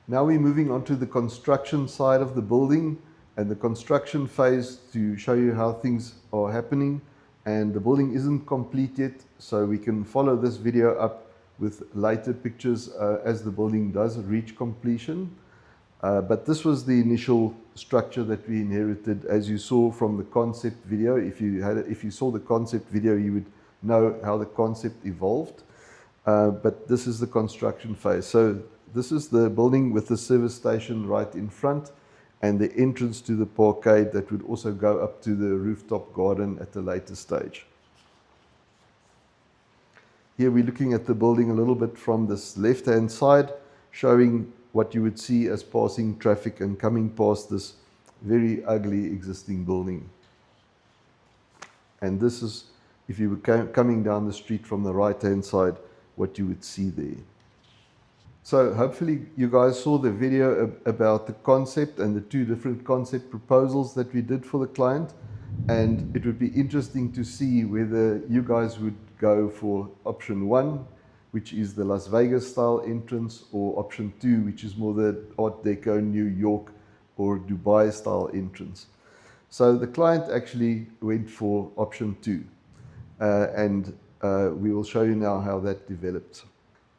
Now we're moving on to the construction side of the building and the construction phase to show you how things are happening. And the building isn't complete yet, so we can follow this video up with later pictures as the building does reach completion. But this was the initial structure that we inherited, as you saw from the concept video. If you saw the concept video, you would know how the concept evolved. But this is the construction phase. So this is the building with the service station right in front and the entrance to the parkade that would also go up to the rooftop garden at a later stage. Here we're looking at the building a little bit from this left-hand side, showing what you would see as passing traffic and coming past this very ugly existing building. And this is, if you were coming down the street from the right-hand side, what you would see there. So hopefully you guys saw the video about the concept and the two different concept proposals that we did for the client. And it would be interesting to see whether you guys would go for option 1, which is the Las Vegas style entrance, or option 2, which is more the Art Deco New York or Dubai style entrance. So the client actually went for option 2, and we will show you now how that developed.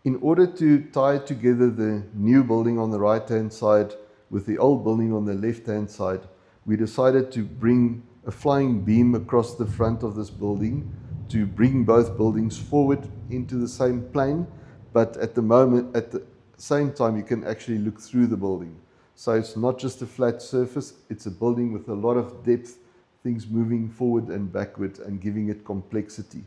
In order to tie together the new building on the right-hand side with the old building on the left-hand side, we decided to bring a flying beam across the front of this building to bring both buildings forward into the same plane, but at the same time you can actually look through the building. So it's not just a flat surface, it's a building with a lot of depth, things moving forward and backward and giving it complexity.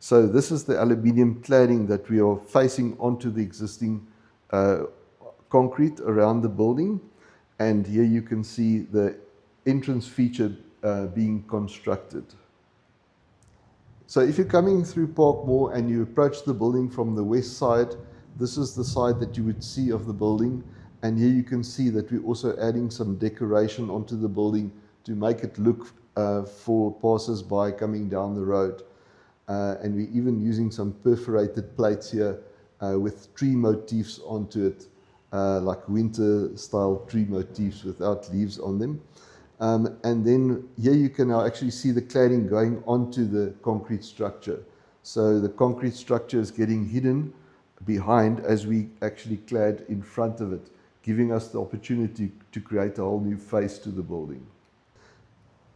So this is the aluminium cladding that we are facing onto the existing concrete around the building. And here you can see the entrance feature being constructed. So if you're coming through Parkmore and you approach the building from the west side, this is the side that you would see of the building. And here you can see that we're also adding some decoration onto the building to make it look for passers-by coming down the road. And we're even using some perforated plates here with tree motifs onto it, like winter-style tree motifs without leaves on them. And then here you can now actually see the cladding going onto the concrete structure. So the concrete structure is getting hidden behind as we actually clad in front of it, giving us the opportunity to create a whole new face to the building.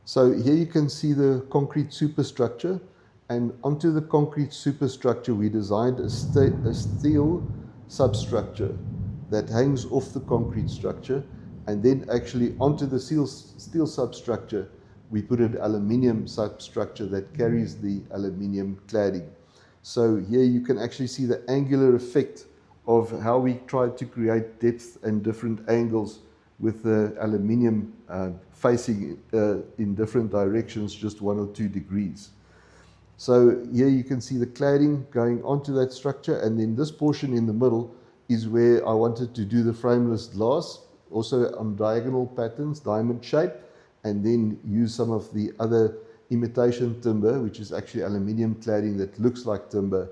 So here you can see the concrete superstructure. And onto the concrete superstructure, we designed a steel substructure that hangs off the concrete structure. And then actually onto the steel substructure, we put an aluminium substructure that carries the aluminium cladding. So here you can actually see the angular effect of how we tried to create depth and different angles with the aluminium facing in different directions, just 1 or 2 degrees. So here you can see the cladding going onto that structure, and then this portion in the middle is where I wanted to do the frameless glass, also on diagonal patterns, diamond shape, and then use some of the other imitation timber, which is actually aluminium cladding that looks like timber,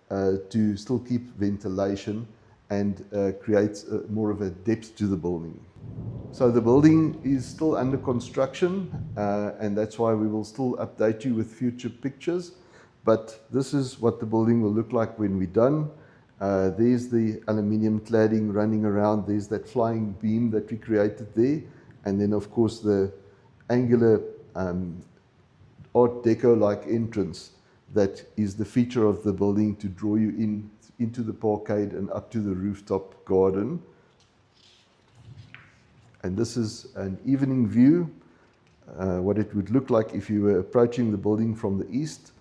to still keep ventilation and create more of a depth to the building. So the building is still under construction, and that's why we will still update you with future pictures. But this is what the building will look like when we're done. There's the aluminium cladding running around. There's that flying beam that we created there. And then, of course, the angular Art Deco-like entrance that is the feature of the building to draw you into the parkade and up to the rooftop garden. And this is an evening view, what it would look like if you were approaching the building from the east.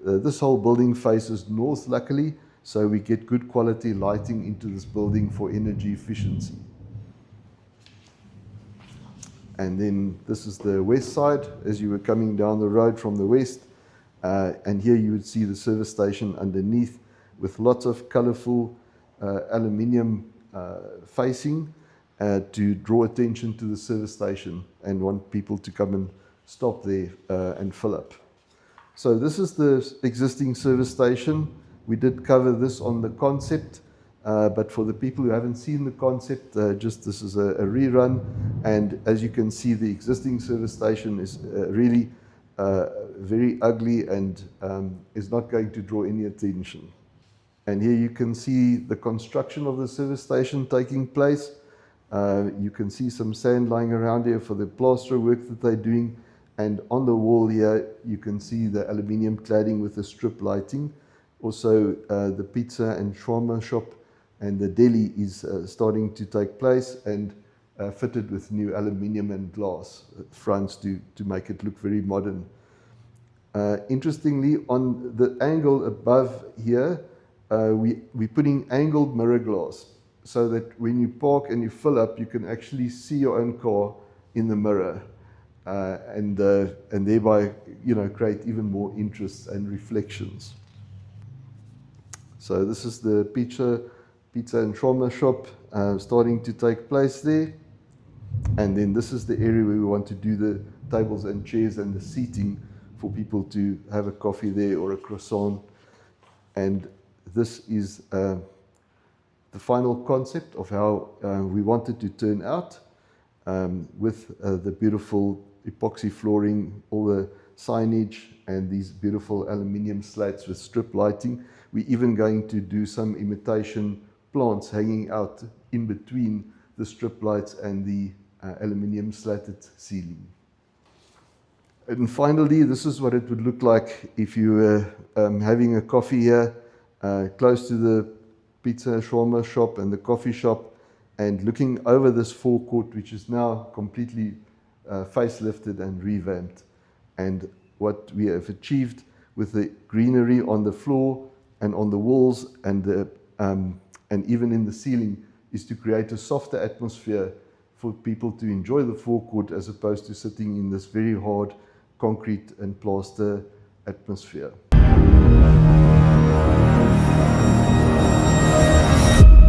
This whole building faces north, luckily, so we get good quality lighting into this building for energy efficiency. And then this is the west side as you were coming down the road from the west. And here you would see the service station underneath with lots of colorful aluminium facing to draw attention to the service station and want people to come and stop there and fill up. So this is the existing service station. We did cover this on the concept, But for the people who haven't seen the concept, just this is a rerun. And as you can see, the existing service station is really very ugly and is not going to draw any attention. And here you can see the construction of the service station taking place. You can see some sand lying around here for the plaster work that they're doing. And on the wall here, you can see the aluminium cladding with the strip lighting. Also, the pizza and shawarma shop and the deli is starting to take place and fitted with new aluminium and glass fronts to make it look very modern. Interestingly, on the angle above here, we're putting angled mirror glass so that when you park and you fill up, you can actually see your own car in the mirror and thereby, create even more interest and reflections. So this is the pizza and shawarma shop starting to take place there. And then this is the area where we want to do the tables and chairs and the seating for people to have a coffee there or a croissant. And this is the final concept of how we wanted to turn out with the beautiful epoxy flooring, all the signage, and these beautiful aluminium slats with strip lighting. We're even going to do some imitation plants hanging out in between the strip lights and the aluminium slatted ceiling. And finally, this is what it would look like if you were having a coffee here close to the pizza shawarma shop and the coffee shop, and looking over this forecourt, which is now completely facelifted and revamped. And what we have achieved with the greenery on the floor and on the walls and even in the ceiling is to create a softer atmosphere for people to enjoy the forecourt as opposed to sitting in this very hard concrete and plaster atmosphere.